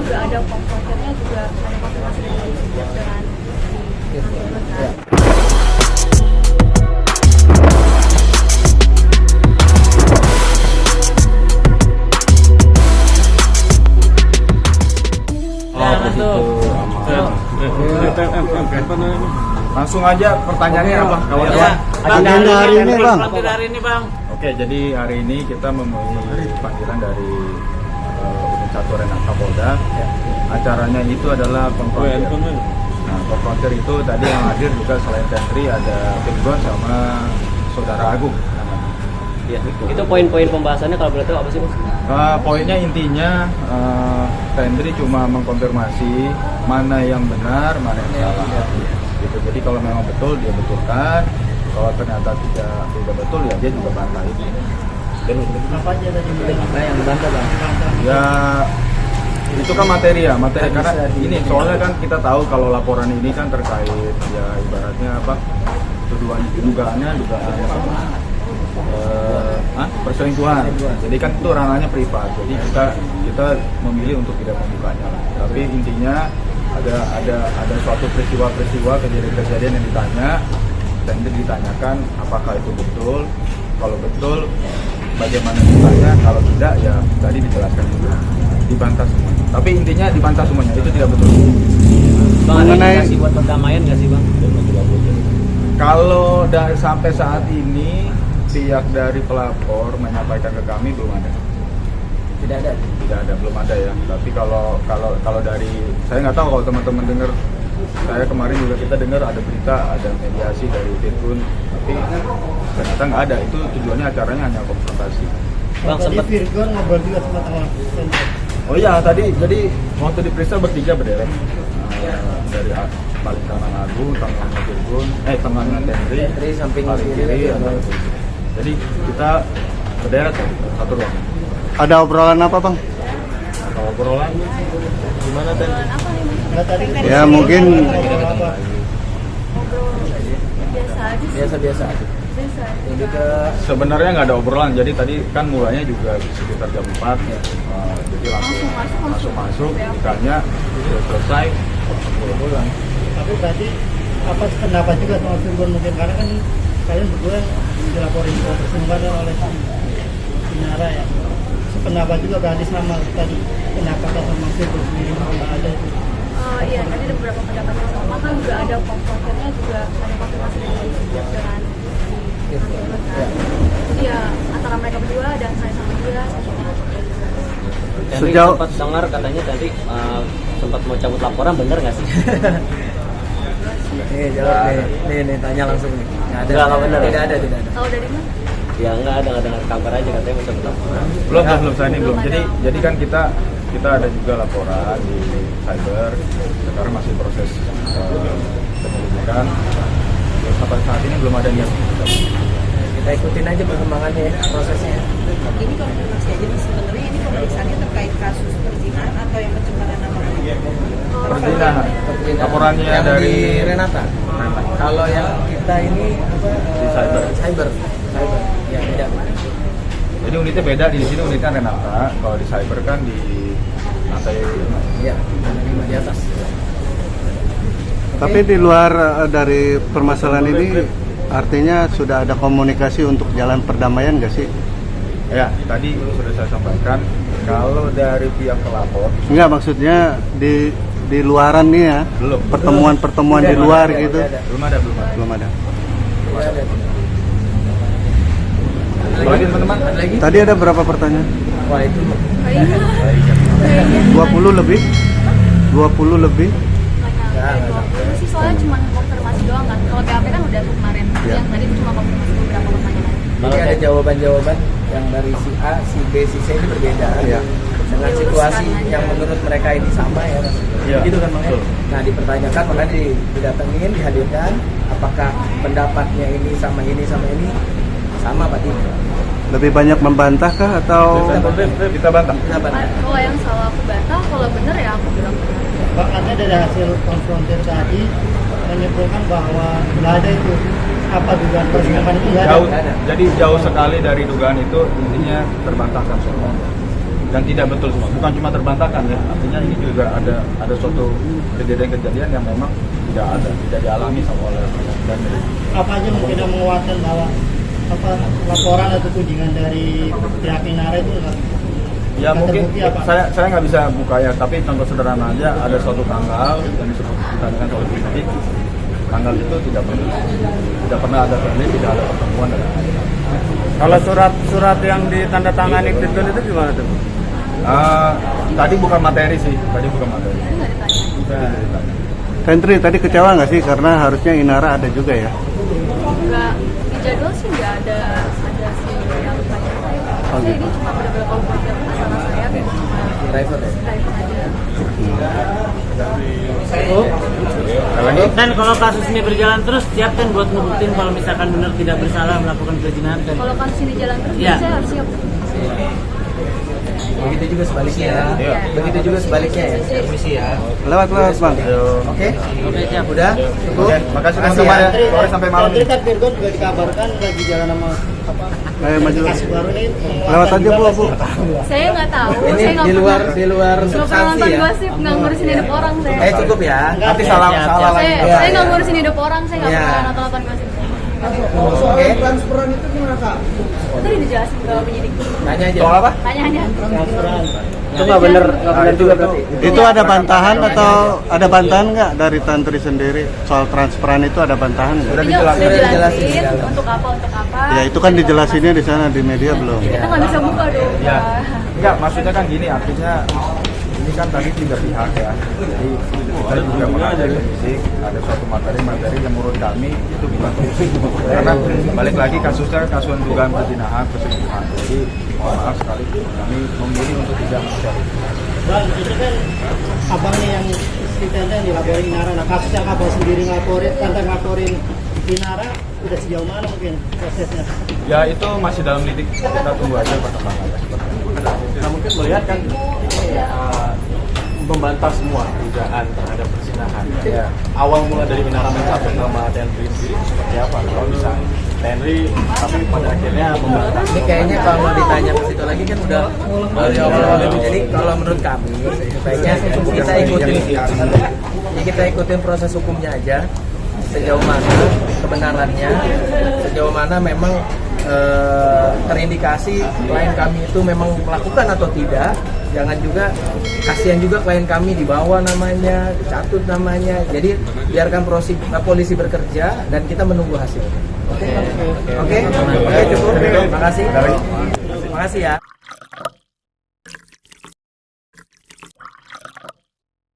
juga ada komposernya juga ada konfirmasi dari sejak dengan Langsung aja pertanyaannya apa? Agenda hari ini, Bang. Oke, jadi hari ini kita memenuhi panggilan dari Unit 1 Renata Polda. Acaranya itu adalah konfrontir. Nah, konfrontir itu tadi yang hadir juga selain Tendri ada Firgon sama Saudara Agung. Ya, itu poin-poin pembahasannya kalau boleh tahu apa sih, Mas? Poinnya intinya Tendri cuma mengkonfirmasi mana yang benar, mana yang salah. Gitu. Jadi kalau memang betul dia betulkan, kalau ternyata tidak betul ya dia juga bantah itu. Dan Apa aja tadi yang dibantah, Bang? ya itu kan materi karena ini soalnya kan kita tahu kalau laporan ini kan terkait ya ibaratnya apa dugaannya perselingkuhan. Jadi kan itu ranahnya privat. Jadi kita memilih untuk tidak membukanya. Tapi intinya ada suatu peristiwa kejadian yang ditanya dan ditanyakan apakah itu betul. Kalau betul bagaimana ditanya, kalau tidak ya tadi dijelaskan juga. Dibantah semua. Tapi intinya dibantah semuanya, itu tidak betul. Bang, ada indikasi buat perdamaian nggak sih, Bang? Kalau sampai saat ini pihak dari pelapor menyampaikan ke kami belum ada. Tidak ada, belum ada ya. Tapi kalau dari saya nggak tahu kalau teman-teman dengar. Saya kemarin juga kita dengar ada berita ada mediasi dari Firgon, tapi ternyata nggak ada. Itu tujuannya acaranya hanya konfrontasi. Bang, Tadi sempat Firgon ngobrol juga sama teman. Oh iya, tadi jadi waktu diperiksa bertiga berderet. Dari paling kanan Agung, tengahnya Firgon, tengahnya Tendri, samping paling kiri ada. Jadi kita berderet satu ruangan. Ada obrolan apa, Bang? Kalau obrolan gimana Tendri? apa nih Mas? Nah, tadi Ya, mungkin ngobrol apa? Ngobrol biasa aja sih. Biasa. Biasa. Jadi ke Sebenarnya nggak ada obrolan, jadi tadi kan mulanya juga sekitar jam 4 ya. Jadi langsung masuk, ditanya, sudah selesai, pulang. tapi berarti apa pendapat juga sama Firgon mungkin karena kan kalian berdua dilaporin ke perselingkuhan oleh Sinara ya. Pendapat juga berarti sama tadi pendapat sama Firgon sendiri nggak ada itu. Iya, tadi ada beberapa pendapat yang sama kan juga ada komposernya juga ada konfirmasi dari sejak dengan jadi ya antara mereka berdua dan saya sama dia Tendri Sejauh- sempat dengar katanya tadi sempat mau cabut laporan, bener nggak sih? Nih jawab nih tanya langsung nih. Nggak bener. Tidak ada. tahu dari mana? Ya nggak ada dengar kabar aja katanya mau cabut laporan. Belum saya ini belum. Jadi kan kita ada juga laporan di cyber. Sekarang masih proses penyelidikan. Sampai saat ini belum ada niat. Kita ikutin aja perkembangannya ya, prosesnya. Ini konfirmasi aja nih, sebenarnya ini pemeriksaannya terkait kasus perzinahan atau yang pencemaran nama baik? Perzinahan. Laporannya Yang dari di Renata. Kalau yang kita ini apa? Di cyber. Cyber. Ya beda. Jadi unitnya beda, di sini unitnya Renata. Kalau di cyber kan di lantai Ya, di atas. tapi di luar dari permasalahan ini artinya sudah ada komunikasi untuk jalan perdamaian nggak sih? ya tadi sudah saya sampaikan kalau dari pihak pelapor Enggak, maksudnya di luaran nih ya, belum pertemuan di luar gitu. belum ada. Belum ada. Lagi teman-teman ada lagi? Tadi ada berapa pertanyaan? Wah itu 20 lebih? 20 lebih? Itu sih soalnya cuma konfirmasi doang kan. Kalau BAP kan udah tuh kemarin. Ya. Yang tadi cuma konfirmasi beberapa pertanyaan. Jadi ada jawaban-jawaban yang dari si A, si B, si C ini berbeda Iya. dengan situasi yang menurut mereka ini sama ya Mas. Iya, Gitu kan Bang ya? betul. Nah dipertanyakan makanya didatengin, dihadirkan apakah pendapatnya ini sama ini sama Pak Tino. Lebih banyak membantah kah atau Kita bantah. Kalau yang salah aku bantah, kalau bener ya aku bilang benar. Pak, karena dari hasil konfrontir tadi menyimpulkan bahwa nggak ada itu apa dugaan perselingkuhan itu nggak Jauh, ada. jadi jauh sekali dari dugaan itu, intinya terbantahkan semua. dan tidak betul semua. Bukan cuma terbantahkan ya, artinya ini juga ada suatu kejadian-kejadian yang memang tidak dialami sama oleh dan Apa aja mungkin yang menguatkan bahwa laporan atau tudingan dari pihak Minara itu nggak ya mungkin terbukti apa? saya nggak bisa buka ya, tapi contoh sederhana aja, ada suatu tanggal yang disebut ditandingkan oleh penyidik. Tanggal itu tidak pernah ada terjadi, tidak ada pertemuan dan lain-lain. Kalau surat yang ditandatangani Brigjen itu gimana tuh? Tadi bukan materi sih, tadi bukan materi. Itu nggak ditanya. Tentri tadi kecewa nggak sih karena harusnya Inara ada juga ya? Nggak di jadwal sih nggak ada sih yang tanya saya. Oh, Saya gitu. ini cuma benar-benar komputer masalah saya kayak cuma driver aja. Dan kalau kasus ini berjalan terus, siap kan buat ngebuktiin kalau misalkan benar tidak bersalah melakukan perzinahan kan? Kalau kasus ini jalan terus, Iya. saya harus siap. Begitu juga sebaliknya ya. Iya. Begitu juga sebaliknya ya. Permisi ya. Lewat bang. Oke. Oke, siap. Udah? Cukup. Oke, makasih Makasih teman-teman ya. ya. Sore sampai malam. Tadi kan Virgon juga dikabarkan lagi jalan sama Maju. kasus baru ini. Lewat aja bu. Saya nggak tahu. Ini Saya nggak di luar nggak pernah substansi nonton ya. gosip, nggak ngurusin hidup orang saya. Cukup ya. Nanti salah Siap, salah siap. lagi. Saya nggak ngurusin hidup orang, saya nggak Iya. pernah nonton gosip. Oke. Transferan itu gimana Kak? Itu dijelasin ke penyidik. Tanya aja. Soal apa? Tanya aja. Itu nggak benar juga berarti. Itu ada bantahan atau ada bantahan nggak dari Tantri sendiri soal transferan itu ada bantahan nggak? Sudah Udah dijelasin. dijelasin untuk apa. Ya itu kan dijelasinnya di sana di media belum. Kita nggak bisa buka dong. Ya. Enggak, maksudnya kan gini, artinya ini kan tadi tiga pihak ya. Jadi kita juga mengajak penyidik ada suatu materi-materi yang menurut kami itu bukan karena balik lagi kasusnya kasus dugaan perzinahan, perselingkuhan. Jadi mohon maaf sekali kami memilih untuk tidak men-share. Bang, itu kan abangnya yang istri Tante yang dilaporin Inara. Nah, kasus yang abang sendiri ngelaporin, Tante ngelaporin Inara, udah sejauh mana mungkin prosesnya? Ya itu masih dalam lidik, kita tunggu aja perkembangannya. Kita mungkin melihat kan ini membantah semua dugaan terhadap perzinahan. Ya. Awal mula dari Minara Mensa bersama Tenri sendiri seperti apa? Kalau bisa Tenri, tapi pada akhirnya membantah. Ini kayaknya kalau ditanya ke situ lagi kan udah dari awal-awal itu. Jadi kalau menurut kami sebaiknya kita ikutin proses hukumnya aja. Sejauh mana kebenarannya, sejauh mana memang terindikasi klien kami itu memang melakukan atau tidak. Jangan juga, kasihan juga klien kami dibawa namanya, dicatut namanya. Jadi biarkan polisi bekerja dan kita menunggu hasilnya. Oke, cukup. Terima kasih. Terima kasih ya.